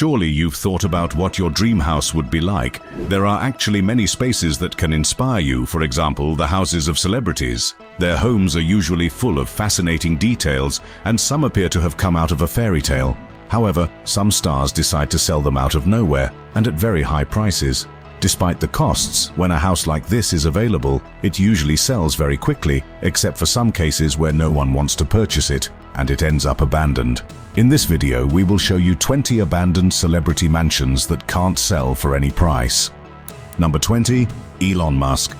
Surely you've thought about what your dream house would be like. There are actually many spaces that can inspire you, for example, the houses of celebrities. Their homes are usually full of fascinating details, and some appear to have come out of a fairy tale. However, some stars decide to sell them out of nowhere, and at very high prices. Despite the costs, when a house like this is available, it usually sells very quickly, except for some cases where no one wants to purchase it, and it ends up abandoned. In this video, we will show you 20 abandoned celebrity mansions that can't sell for any price. Number 20. Elon Musk.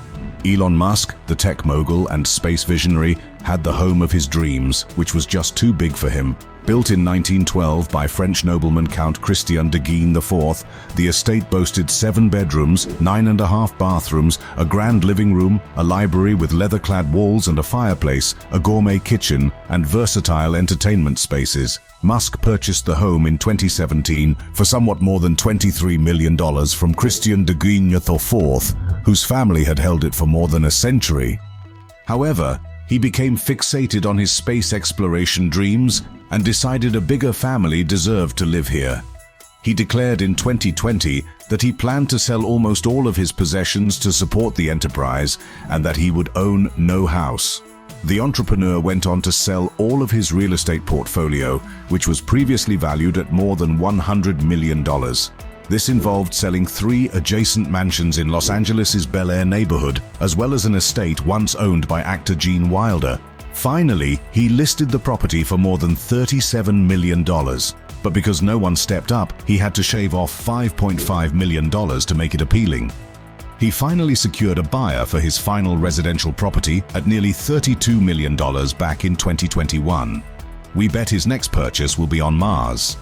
Elon Musk, the tech mogul and space visionary, had the home of his dreams, which was just too big for him. Built in 1912 by French nobleman Count Christian de Guignes IV, the estate boasted 7 bedrooms, 9.5 bathrooms, a grand living room, a library with leather-clad walls and a fireplace, a gourmet kitchen, and versatile entertainment spaces. Musk purchased the home in 2017 for somewhat more than $23 million from Christian de Guignes IV, whose family had held it for more than a century. However, he became fixated on his space exploration dreams and decided a bigger family deserved to live here. He declared in 2020 that he planned to sell almost all of his possessions to support the enterprise and that he would own no house. The entrepreneur went on to sell all of his real estate portfolio, which was previously valued at more than $100 million. This involved selling 3 adjacent mansions in Los Angeles' Bel Air neighborhood, as well as an estate once owned by actor Gene Wilder. Finally, he listed the property for more than $37 million. But because no one stepped up, he had to shave off $5.5 million to make it appealing. He finally secured a buyer for his final residential property at nearly $32 million back in 2021. We bet his next purchase will be on Mars.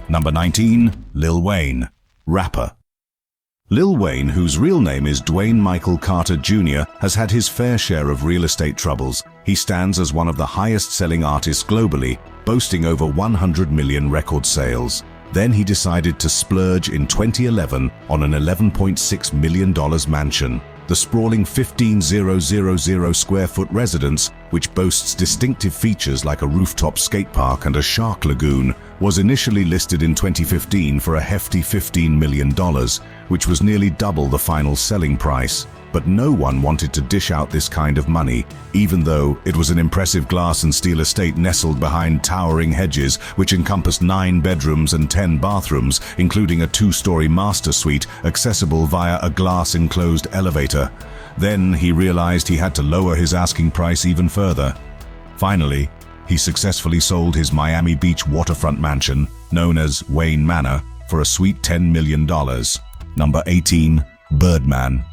Number 19. Lil Wayne. Rapper. Lil Wayne, whose real name is Dwayne Michael Carter Jr., has had his fair share of real estate troubles. He stands as one of the highest-selling artists globally, boasting over 100 million record sales. Then he decided to splurge in 2011 on an $11.6 million mansion. The sprawling 15,000 square foot residence, which boasts distinctive features like a rooftop skate park and a shark lagoon, was initially listed in 2015 for a hefty $15 million, which was nearly double the final selling price. But no one wanted to dish out this kind of money, even though it was an impressive glass and steel estate nestled behind towering hedges, which encompassed 9 bedrooms and 10 bathrooms, including a 2-story master suite accessible via a glass-enclosed elevator. Then he realized he had to lower his asking price even further. Finally, he successfully sold his Miami Beach waterfront mansion, known as Wayne Manor, for a sweet $10 million. Number 18. Birdman.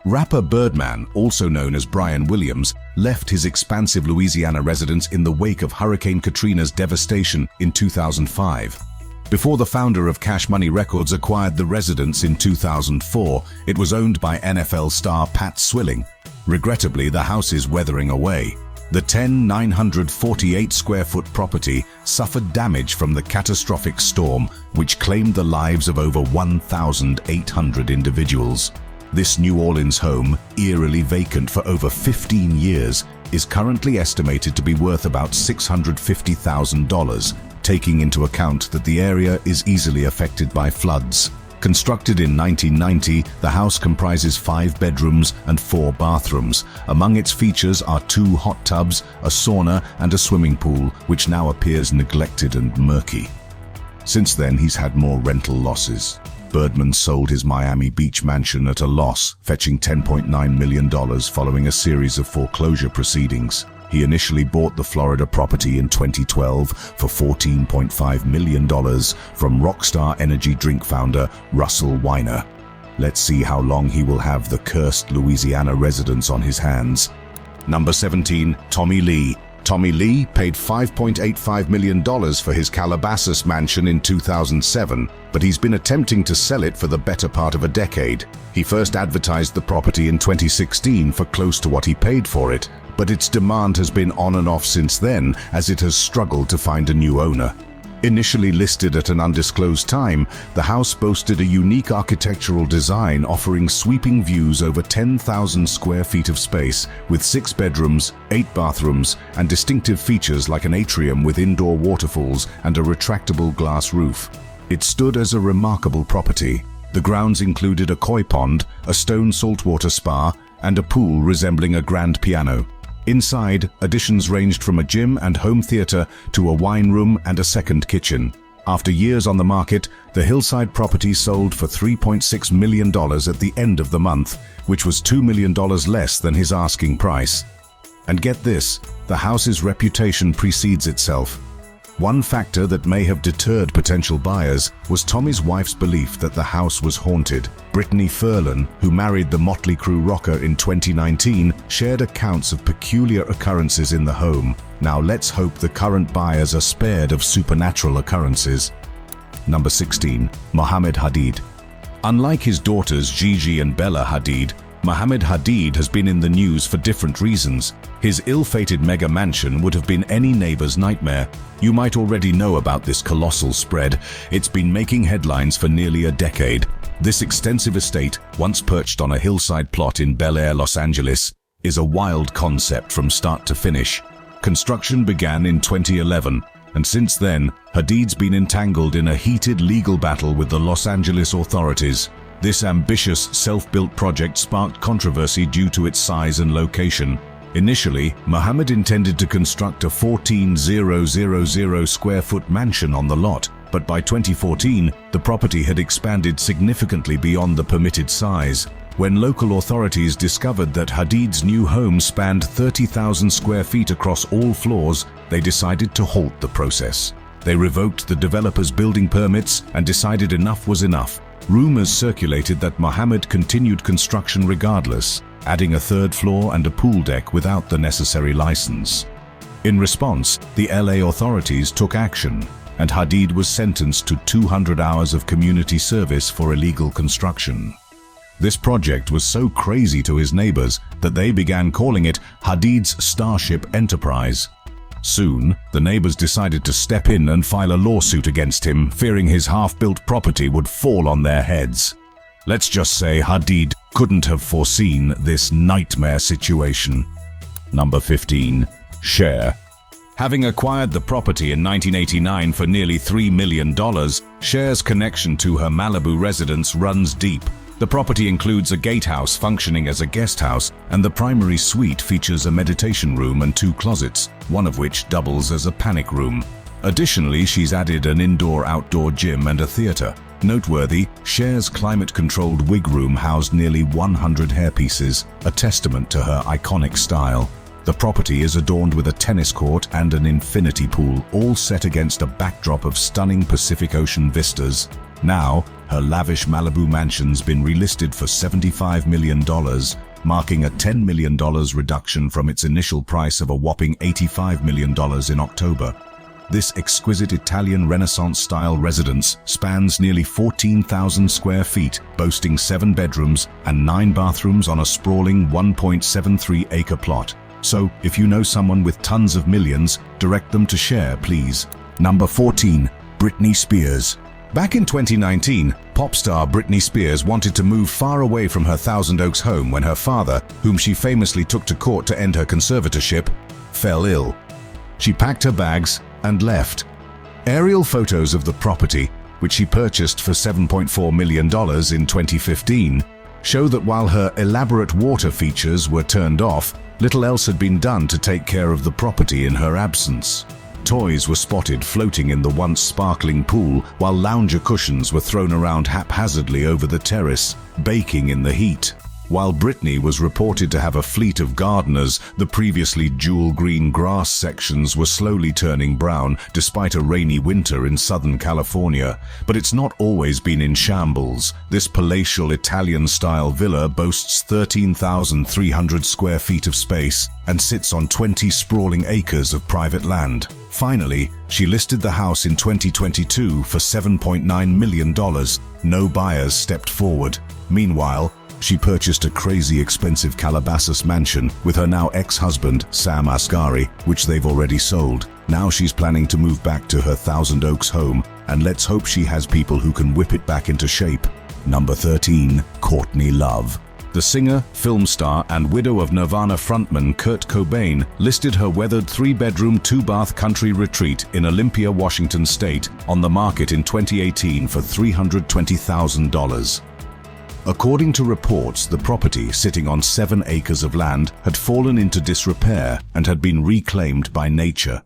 Rapper Birdman, also known as Brian Williams, left his expansive Louisiana residence in the wake of Hurricane Katrina's devastation in 2005. Before the founder of Cash Money Records acquired the residence in 2004, it was owned by NFL star Pat Swilling. Regrettably, the house is weathering away. The 948 square foot property suffered damage from the catastrophic storm, which claimed the lives of over 1,800 individuals. This New Orleans home, eerily vacant for over 15 years, is currently estimated to be worth about $650,000, taking into account that the area is easily affected by floods. Constructed in 1990, the house comprises 5 bedrooms and 4 bathrooms. Among its features are 2 hot tubs, a sauna, and a swimming pool, which now appears neglected and murky. Since then, he's had more rental losses. Birdman sold his Miami Beach mansion at a loss, fetching $10.9 million following a series of foreclosure proceedings. He initially bought the Florida property in 2012 for $14.5 million from Rockstar energy drink founder Russell Weiner. Let's see how long he will have the cursed Louisiana residence on his hands. Number 17. Tommy Lee. Tommy Lee paid $5.85 million for his Calabasas mansion in 2007, but he's been attempting to sell it for the better part of a decade. He first advertised the property in 2016 for close to what he paid for it, but its demand has been on and off since then as it has struggled to find a new owner. Initially listed at an undisclosed time, the house boasted a unique architectural design offering sweeping views over 10,000 square feet of space, with 6 bedrooms, 8 bathrooms, and distinctive features like an atrium with indoor waterfalls and a retractable glass roof. It stood as a remarkable property. The grounds included a koi pond, a stone saltwater spa, and a pool resembling a grand piano. Inside, additions ranged from a gym and home theater to a wine room and a second kitchen. After years on the market, the hillside property sold for $3.6 million at the end of the month, which was $2 million less than his asking price. And get this, the house's reputation precedes itself. One factor that may have deterred potential buyers was Tommy's wife's belief that the house was haunted. Brittany Furlan, who married the Motley Crue rocker in 2019, shared accounts of peculiar occurrences in the home. Now let's hope the current buyers are spared of supernatural occurrences. Number 16. Mohammed Hadid. Unlike his daughters Gigi and Bella Hadid, Mohammed Hadid has been in the news for different reasons. His ill-fated mega mansion would have been any neighbor's nightmare. You might already know about this colossal spread. It's been making headlines for nearly a decade. This extensive estate, once perched on a hillside plot in Bel Air, Los Angeles, is a wild concept from start to finish. Construction began in 2011, and since then, Hadid's been entangled in a heated legal battle with the Los Angeles authorities. This ambitious, self-built project sparked controversy due to its size and location. Initially, Mohammed intended to construct a 14,000 square foot mansion on the lot, but by 2014, the property had expanded significantly beyond the permitted size. When local authorities discovered that Hadid's new home spanned 30,000 square feet across all floors, they decided to halt the process. They revoked the developer's building permits and decided enough was enough. Rumors circulated that Mohammed continued construction regardless, adding a third floor and a pool deck without the necessary license. In response, the LA authorities took action, and Hadid was sentenced to 200 hours of community service for illegal construction. This project was so crazy to his neighbors that they began calling it Hadid's Starship Enterprise. Soon, the neighbors decided to step in and file a lawsuit against him, fearing his half-built property would fall on their heads. Let's just say Hadid couldn't have foreseen this nightmare situation. Number 15. Cher. Having acquired the property in 1989 for nearly $3 million, Cher's connection to her Malibu residence runs deep. The property includes a gatehouse functioning as a guest house, and the primary suite features a meditation room and 2 closets, one of which doubles as a panic room. Additionally, she's added an indoor-outdoor gym and a theater. Noteworthy, Cher's climate-controlled wig room housed nearly 100 hairpieces, a testament to her iconic style. The property is adorned with a tennis court and an infinity pool, all set against a backdrop of stunning Pacific Ocean vistas. Now, her lavish Malibu mansion's been relisted for $75 million, marking a $10 million reduction from its initial price of a whopping $85 million in October. This exquisite Italian Renaissance-style residence spans nearly 14,000 square feet, boasting 7 bedrooms and 9 bathrooms on a sprawling 1.73-acre plot. So, if you know someone with tons of millions, direct them to Cher, please. Number 14. Britney Spears. Back in 2019, pop star Britney Spears wanted to move far away from her Thousand Oaks home when her father, whom she famously took to court to end her conservatorship, fell ill. She packed her bags and left. Aerial photos of the property, which she purchased for $7.4 million in 2015, show that while her elaborate water features were turned off, little else had been done to take care of the property in her absence. Toys were spotted floating in the once sparkling pool, while lounger cushions were thrown around haphazardly over the terrace, baking in the heat. While Britney was reported to have a fleet of gardeners, the previously jewel-green grass sections were slowly turning brown despite a rainy winter in Southern California. But it's not always been in shambles. This palatial Italian-style villa boasts 13,300 square feet of space and sits on 20 sprawling acres of private land. Finally, she listed the house in 2022 for $7.9 million. No buyers stepped forward. Meanwhile, she purchased a crazy expensive Calabasas mansion with her now ex-husband, Sam Asghari, which they've already sold. Now she's planning to move back to her Thousand Oaks home, and let's hope she has people who can whip it back into shape. Number 13. Courtney Love. The singer, film star, and widow of Nirvana frontman Kurt Cobain listed her weathered 3-bedroom, 2-bath country retreat in Olympia, Washington state on the market in 2018 for $320,000. According to reports, the property, sitting on 7 acres of land, had fallen into disrepair and had been reclaimed by nature.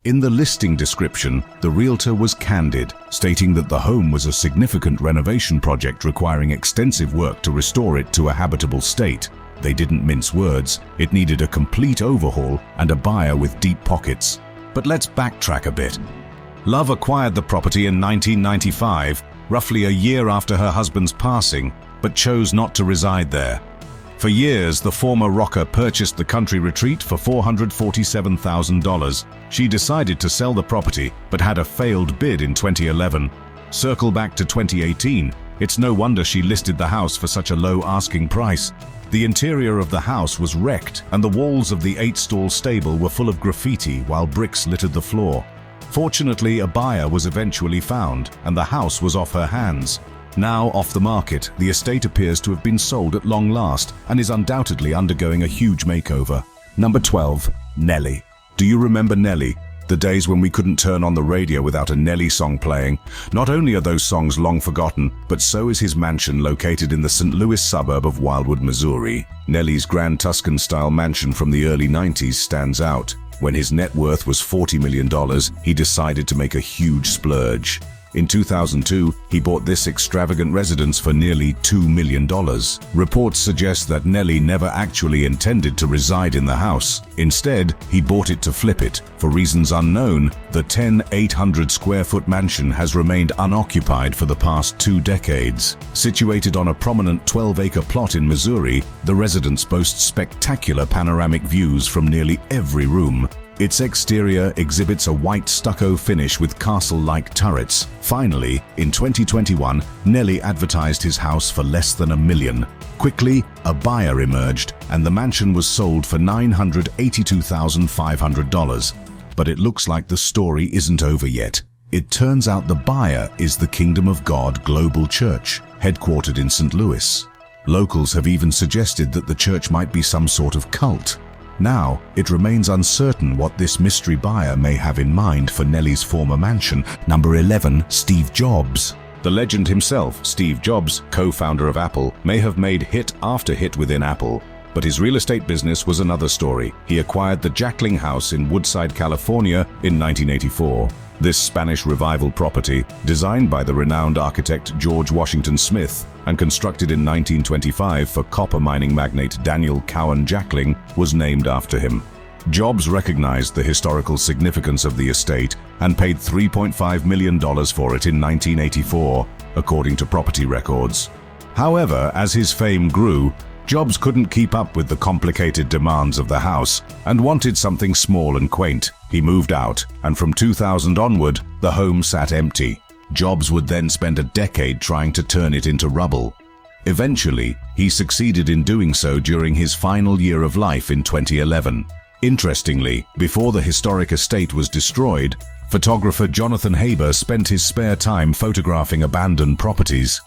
In the listing description, the realtor was candid, stating that the home was a significant renovation project requiring extensive work to restore it to a habitable state. They didn't mince words. It needed a complete overhaul and a buyer with deep pockets. But let's backtrack a bit. Love acquired the property in 1995, roughly a year after her husband's passing, but chose not to reside there. For years, the former rocker purchased the country retreat for $447,000. She decided to sell the property, but had a failed bid in 2011. Circle back to 2018. It's no wonder she listed the house for such a low asking price. The interior of the house was wrecked, and the walls of the 8-stall stable were full of graffiti while bricks littered the floor. Fortunately, a buyer was eventually found, and the house was off her hands. Now off the market, the estate appears to have been sold at long last and is undoubtedly undergoing a huge makeover. Number 12. Nelly. Do you remember Nelly? The days when we couldn't turn on the radio without a Nelly song playing. Not only are those songs long forgotten, but so is his mansion located in the St. Louis suburb of Wildwood, Missouri. Nelly's grand Tuscan-style mansion from the early 90s stands out. When his net worth was $40 million, he decided to make a huge splurge. In 2002, he bought this extravagant residence for nearly $2 million. Reports suggest that Nelly never actually intended to reside in the house. Instead, he bought it to flip it. For reasons unknown, the 800-square-foot mansion has remained unoccupied for the past 2 decades. Situated on a prominent 12-acre plot in Missouri, the residence boasts spectacular panoramic views from nearly every room. Its exterior exhibits a white stucco finish with castle-like turrets. Finally, in 2021, Nelly advertised his house for less than $1 million. Quickly, a buyer emerged, and the mansion was sold for $982,500. But it looks like the story isn't over yet. It turns out the buyer is the Kingdom of God Global Church, headquartered in St. Louis. Locals have even suggested that the church might be some sort of cult. Now, it remains uncertain what this mystery buyer may have in mind for Nelly's former mansion. Number 11. Steve Jobs. The legend himself, Steve Jobs, co-founder of Apple, may have made hit after hit within Apple. But his real estate business was another story. He acquired the Jackling House in Woodside, California in 1984. This Spanish revival property, designed by the renowned architect George Washington Smith and constructed in 1925 for copper mining magnate Daniel Cowan Jackling, was named after him. Jobs recognized the historical significance of the estate and paid $3.5 million for it in 1984, according to property records. However, as his fame grew, Jobs couldn't keep up with the complicated demands of the house and wanted something small and quaint. He moved out, and from 2000 onward, the home sat empty. Jobs would then spend a decade trying to turn it into rubble. Eventually, he succeeded in doing so during his final year of life in 2011. Interestingly, before the historic estate was destroyed, photographer Jonathan Haber spent his spare time photographing abandoned properties.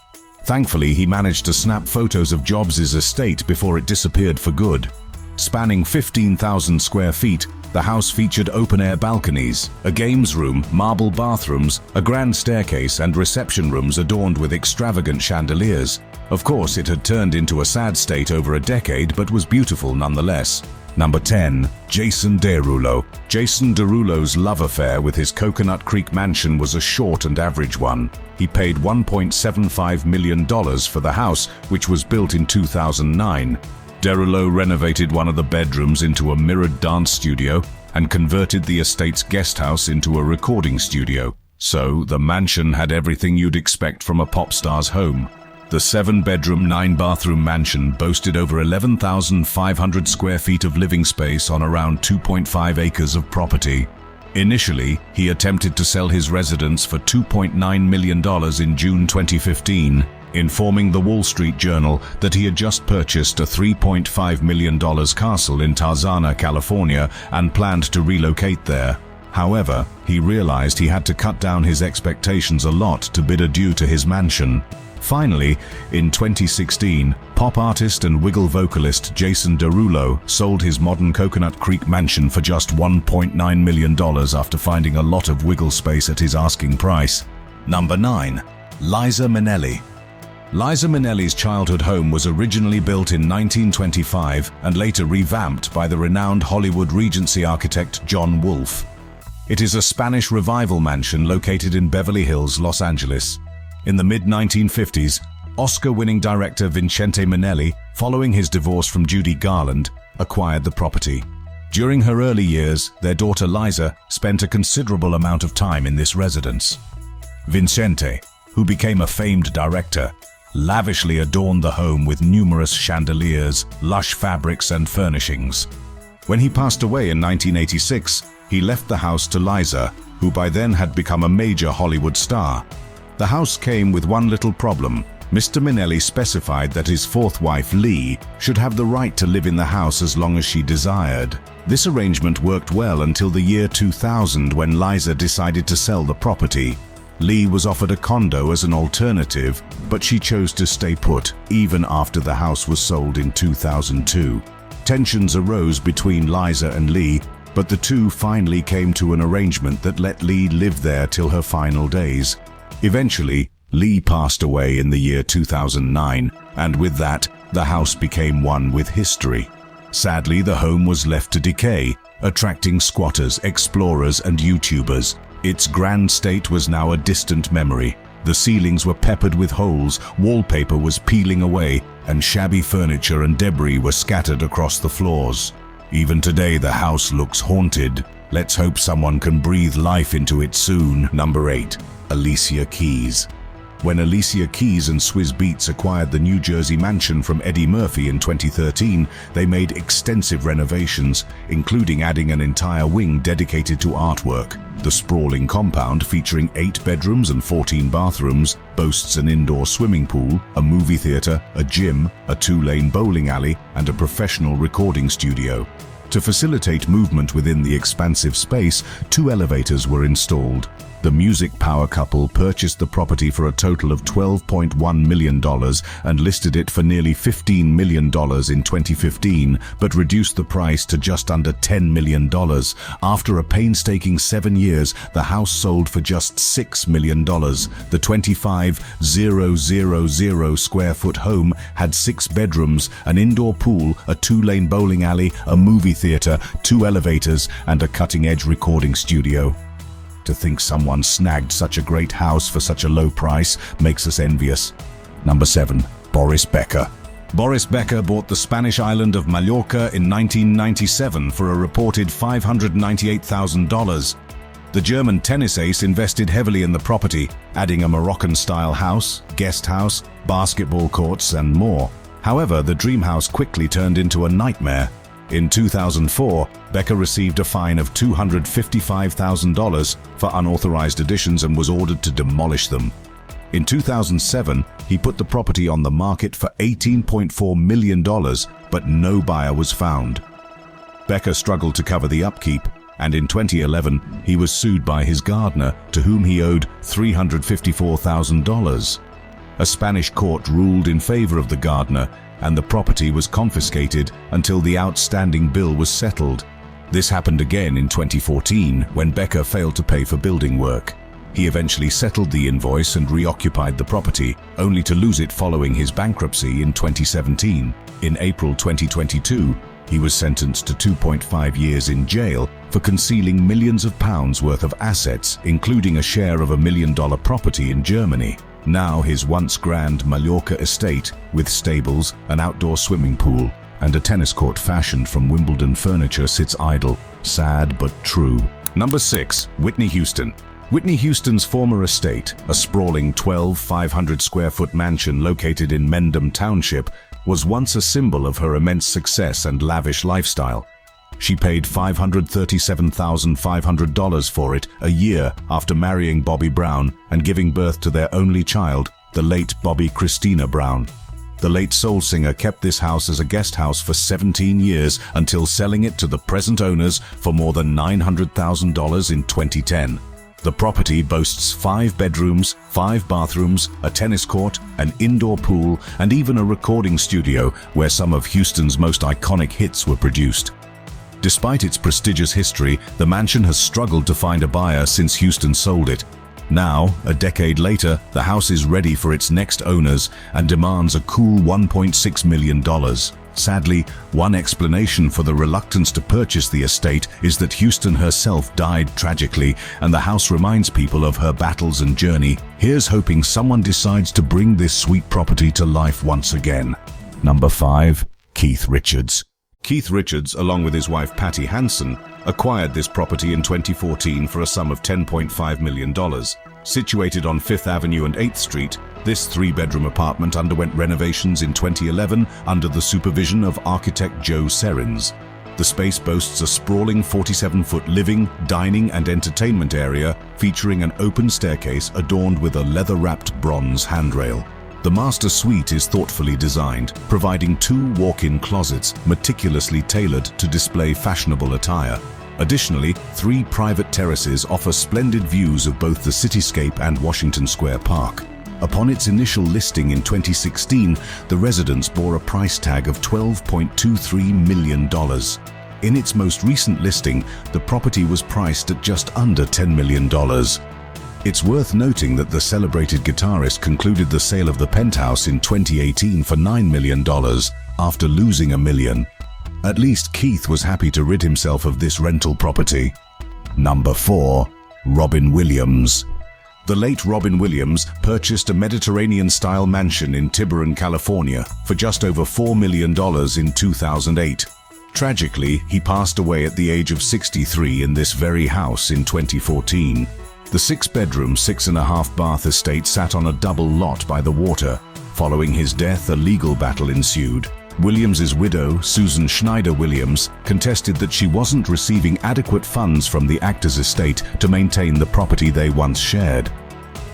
Thankfully, he managed to snap photos of Jobs' estate before it disappeared for good. Spanning 15,000 square feet, the house featured open-air balconies, a games room, marble bathrooms, a grand staircase, and reception rooms adorned with extravagant chandeliers. Of course, it had turned into a sad state over a decade, but was beautiful nonetheless. Number 10. Jason Derulo. Jason Derulo's love affair with his Coconut Creek mansion was a short and average one. He paid $1.75 million for the house, which was built in 2009. Derulo renovated one of the bedrooms into a mirrored dance studio and converted the estate's guest house into a recording studio. So, the mansion had everything you'd expect from a pop star's home. The 7-bedroom, 9-bathroom mansion boasted over 11,500 square feet of living space on around 2.5 acres of property. Initially, he attempted to sell his residence for $2.9 million in June 2015, informing the Wall Street Journal that he had just purchased a $3.5 million castle in Tarzana, California, and planned to relocate there. However, he realized he had to cut down his expectations a lot to bid adieu to his mansion. Finally, in 2016, pop artist and Wiggle vocalist Jason Derulo sold his modern Coconut Creek mansion for just $1.9 million after finding a lot of wiggle space at his asking price. Number 9. Liza Minnelli. Liza Minnelli's childhood home was originally built in 1925 and later revamped by the renowned Hollywood Regency architect John Wolfe. It is a Spanish revival mansion located in Beverly Hills, Los Angeles. In the mid-1950s, Oscar-winning director Vincente Minnelli, following his divorce from Judy Garland, acquired the property. During her early years, their daughter Liza spent a considerable amount of time in this residence. Vincente, who became a famed director, lavishly adorned the home with numerous chandeliers, lush fabrics, and furnishings. When he passed away in 1986, he left the house to Liza, who by then had become a major Hollywood star. The house came with one little problem. Mr. Minnelli specified that his fourth wife, Lee, should have the right to live in the house as long as she desired. This arrangement worked well until the year 2000, when Liza decided to sell the property. Lee was offered a condo as an alternative, but she chose to stay put, even after the house was sold in 2002. Tensions arose between Liza and Lee, but the two finally came to an arrangement that let Lee live there till her final days. Eventually, Lee passed away in the year 2009, and with that, the house became one with history. Sadly, the home was left to decay, attracting squatters, explorers, and YouTubers. Its grand state was now a distant memory. The ceilings were peppered with holes, wallpaper was peeling away, and shabby furniture and debris were scattered across the floors. Even today, the house looks haunted. Let's hope someone can breathe life into it soon. Number 8. Alicia Keys. When Alicia Keys and Swizz Beatz acquired the New Jersey mansion from Eddie Murphy in 2013, they made extensive renovations, including adding an entire wing dedicated to artwork. The sprawling compound, featuring 8 bedrooms and 14 bathrooms, boasts an indoor swimming pool, a movie theater, a gym, a 2-lane bowling alley, and a professional recording studio. To facilitate movement within the expansive space, 2 elevators were installed. The music power couple purchased the property for a total of $12.1 million and listed it for nearly $15 million in 2015, but reduced the price to just under $10 million. After a painstaking 7 years, the house sold for just $6 million. The 25,000 square foot home had 6 bedrooms, an indoor pool, a 2-lane bowling alley, a movie theater, 2 elevators, and a cutting-edge recording studio. To think someone snagged such a great house for such a low price makes us envious. Number 7. Boris Becker. Boris Becker bought the Spanish island of Mallorca in 1997 for a reported $598,000. The German tennis ace invested heavily in the property, adding a Moroccan-style house, guest house, basketball courts, and more. However, the dream house quickly turned into a nightmare. In 2004, Becker received a fine of $255,000 for unauthorized additions and was ordered to demolish them. In 2007, he put the property on the market for $18.4 million, but no buyer was found. Becker struggled to cover the upkeep, and in 2011, he was sued by his gardener, to whom he owed $354,000. A Spanish court ruled in favor of the gardener, and the property was confiscated until the outstanding bill was settled. This happened again in 2014 when Becker failed to pay for building work. He eventually settled the invoice and reoccupied the property, only to lose it following his bankruptcy in 2017. In April 2022, he was sentenced to 2.5 years in jail for concealing millions of pounds worth of assets, including a share of $1 million property in Germany. Now his once grand Mallorca estate, with stables, an outdoor swimming pool, and a tennis court fashioned from Wimbledon furniture, sits idle. Sad but true. Number 6. Whitney Houston. Whitney Houston's former estate, a sprawling 500 square foot mansion located in Mendham Township, was once a symbol of her immense success and lavish lifestyle. She paid $537,500 for it a year after marrying Bobby Brown and giving birth to their only child, the late Bobby Christina Brown. The late soul singer kept this house as a guest house for 17 years until selling it to the present owners for more than $900,000 in 2010. The property boasts 5 bedrooms, 5 bathrooms, a tennis court, an indoor pool, and even a recording studio where some of Houston's most iconic hits were produced. Despite its prestigious history, the mansion has struggled to find a buyer since Houston sold it. Now, a decade later, the house is ready for its next owners and demands a cool $1.6 million. Sadly, one explanation for the reluctance to purchase the estate is that Houston herself died tragically, and the house reminds people of her battles and journey. Here's hoping someone decides to bring this sweet property to life once again. Number 5. Keith Richards. Keith Richards, along with his wife Patty Hansen, acquired this property in 2014 for a sum of $10.5 million. Situated on 5th Avenue and 8th Street, this 3-bedroom apartment underwent renovations in 2011 under the supervision of architect Joe Serins. The space boasts a sprawling 47-foot living, dining and entertainment area featuring an open staircase adorned with a leather-wrapped bronze handrail. The master suite is thoughtfully designed, providing 2 walk-in closets meticulously tailored to display fashionable attire. Additionally, 3 private terraces offer splendid views of both the cityscape and Washington Square Park. Upon its initial listing in 2016, the residence bore a price tag of $12.23 million. In its most recent listing, the property was priced at just under $10 million. It's worth noting that the celebrated guitarist concluded the sale of the penthouse in 2018 for $9 million, after losing $1 million. At least Keith was happy to rid himself of this rental property. Number 4. Robin Williams. The late Robin Williams purchased a Mediterranean-style mansion in Tiburon, California for just over $4 million in 2008. Tragically, he passed away at the age of 63 in this very house in 2014. The 6-bedroom, 6.5-bath estate sat on a double lot by the water. Following his death, a legal battle ensued. Williams's widow, Susan Schneider Williams, contested that she wasn't receiving adequate funds from the actor's estate to maintain the property they once shared.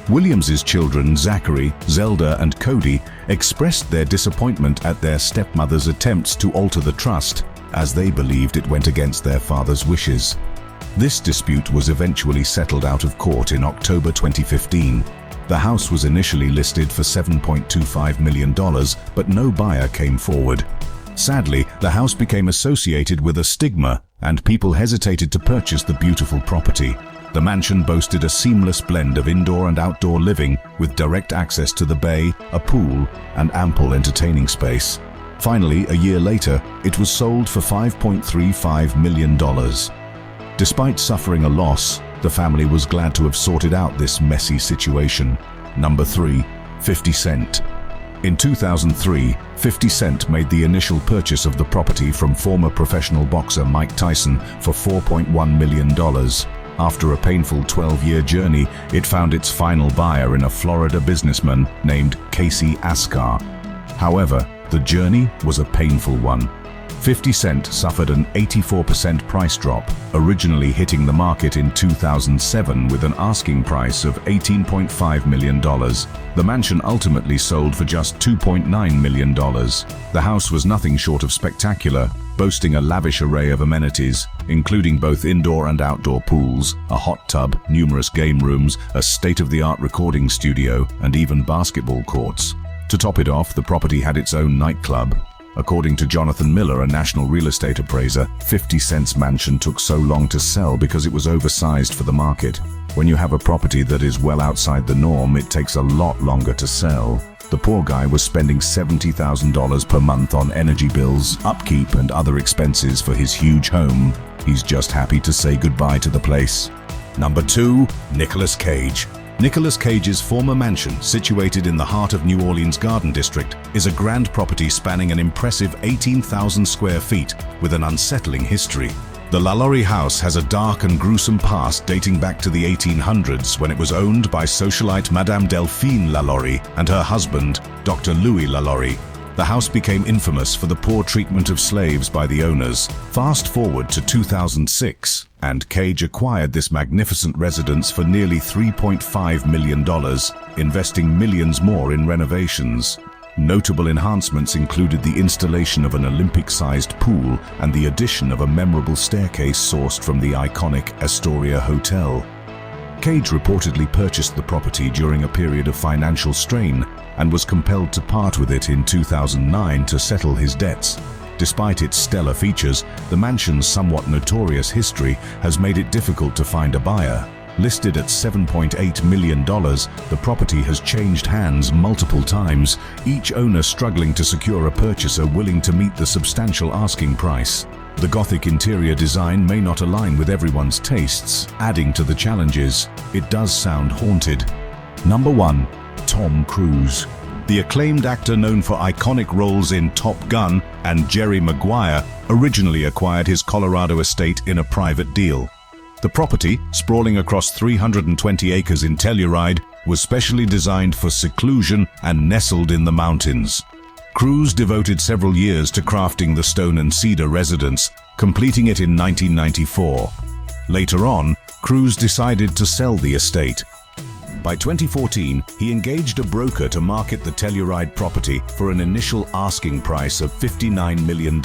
Williams's children, Zachary, Zelda, and Cody, expressed their disappointment at their stepmother's attempts to alter the trust, as they believed it went against their father's wishes. This dispute was eventually settled out of court in October 2015. The house was initially listed for $7.25 million, but no buyer came forward. Sadly, the house became associated with a stigma, and people hesitated to purchase the beautiful property. The mansion boasted a seamless blend of indoor and outdoor living, with direct access to the bay, a pool, and ample entertaining space. Finally, a year later, it was sold for $5.35 million. Despite suffering a loss, the family was glad to have sorted out this messy situation. Number 3. 50 Cent. In 2003, 50 Cent made the initial purchase of the property from former professional boxer Mike Tyson for $4.1 million. After a painful 12-year journey, it found its final buyer in a Florida businessman named Casey Askar. However, the journey was a painful one. 50 Cent suffered an 84% price drop, originally hitting the market in 2007 with an asking price of $18.5 million. The mansion ultimately sold for just $2.9 million. The house was nothing short of spectacular, boasting a lavish array of amenities, including both indoor and outdoor pools, a hot tub, numerous game rooms, a state-of-the-art recording studio, and even basketball courts. To top it off, the property had its own nightclub. According to Jonathan Miller, a national real estate appraiser, 50 Cent's mansion took so long to sell because it was oversized for the market. When you have a property that is well outside the norm, it takes a lot longer to sell. The poor guy was spending $70,000 per month on energy bills, upkeep, and other expenses for his huge home. He's just happy to say goodbye to the place. Number 2. Nicolas Cage. Nicolas Cage's former mansion, situated in the heart of New Orleans' Garden District, is a grand property spanning an impressive 18,000 square feet with an unsettling history. The LaLaurie house has a dark and gruesome past dating back to the 1800s when it was owned by socialite Madame Delphine LaLaurie and her husband, Dr. Louis LaLaurie. The house became infamous for the poor treatment of slaves by the owners. Fast forward to 2006, and Cage acquired this magnificent residence for nearly $3.5 million, investing millions more in renovations. Notable enhancements included the installation of an Olympic-sized pool and the addition of a memorable staircase sourced from the iconic Astoria Hotel. Cage reportedly purchased the property during a period of financial strain and was compelled to part with it in 2009 to settle his debts. Despite its stellar features, the mansion's somewhat notorious history has made it difficult to find a buyer. Listed at $7.8 million, the property has changed hands multiple times, each owner struggling to secure a purchaser willing to meet the substantial asking price. The Gothic interior design may not align with everyone's tastes, adding to the challenges. It does sound haunted. Number 1. Tom Cruise. The acclaimed actor known for iconic roles in Top Gun and Jerry Maguire originally acquired his Colorado estate in a private deal. The property, sprawling across 320 acres in Telluride, was specially designed for seclusion and nestled in the mountains. Cruise devoted several years to crafting the stone and cedar residence, completing it in 1994. Later on, Cruise decided to sell the estate. By 2014, he engaged a broker to market the Telluride property for an initial asking price of $59 million.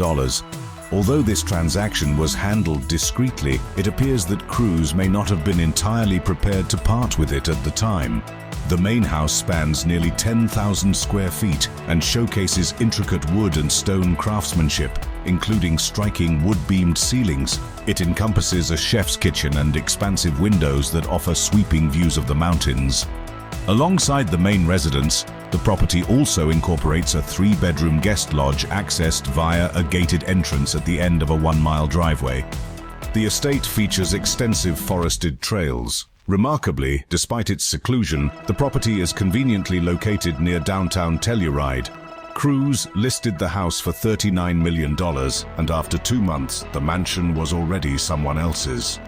Although this transaction was handled discreetly, it appears that Cruise may not have been entirely prepared to part with it at the time. The main house spans nearly 10,000 square feet and showcases intricate wood and stone craftsmanship, including striking wood-beamed ceilings. It encompasses a chef's kitchen and expansive windows that offer sweeping views of the mountains. Alongside the main residence, the property also incorporates a 3-bedroom guest lodge accessed via a gated entrance at the end of a 1-mile driveway. The estate features extensive forested trails. Remarkably, despite its seclusion, the property is conveniently located near downtown Telluride. Cruise listed the house for $39 million, and after 2 months, the mansion was already someone else's.